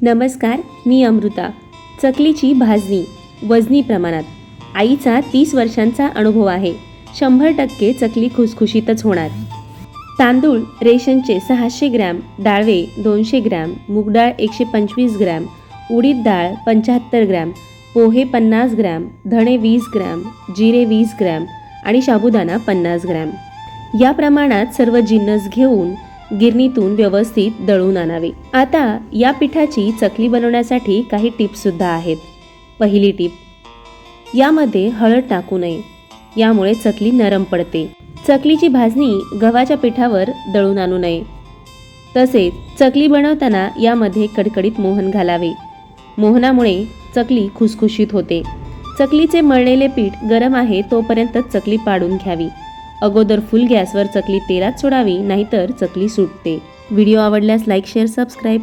नमस्कार, मी अमृता. चकलीची भाजणी वजनी प्रमाणात. आईचा 30 वर्षांचा अनुभव आहे. 100% चकली खुसखुशीतच होणार. तांदूळ रेशनचे 600 ग्रॅम, डाळवे 200 ग्रॅम, मूग डाळ 125 ग्रॅम, उडीद डाळ 75 ग्रॅम, पोहे 50 ग्रॅम, धणे 20 ग्रॅम, जिरे 20 ग्रॅम आणि साबुदाणा 50 ग्रॅम. या प्रमाणात सर्व जिन्नस घेऊन गिरणीतून व्यवस्थित दळून आणावे. आता या पिठाची चकली बनवण्यासाठी काही टिप्स सुद्धा आहेत. पहिली टिप, यामध्ये हळद टाकू नये, यामुळे चकली नरम पडते. चकलीची भाजणी गव्हाच्या पिठावर दळून आणू नये. तसेच चकली बनवताना यामध्ये कडकडीत मोहन घालावे. मोहनामुळे चकली खुसखुशीत होते. चकलीचे मळलेले पीठ गरम आहे तोपर्यंत चकली पाडून घ्यावी. अगोदर फुल गॅसवर चकली तेलात सोडावी, नाहीतर चकली सुटते. व्हिडिओ आवडल्यास लाईक, शेअर, सबस्क्राईब.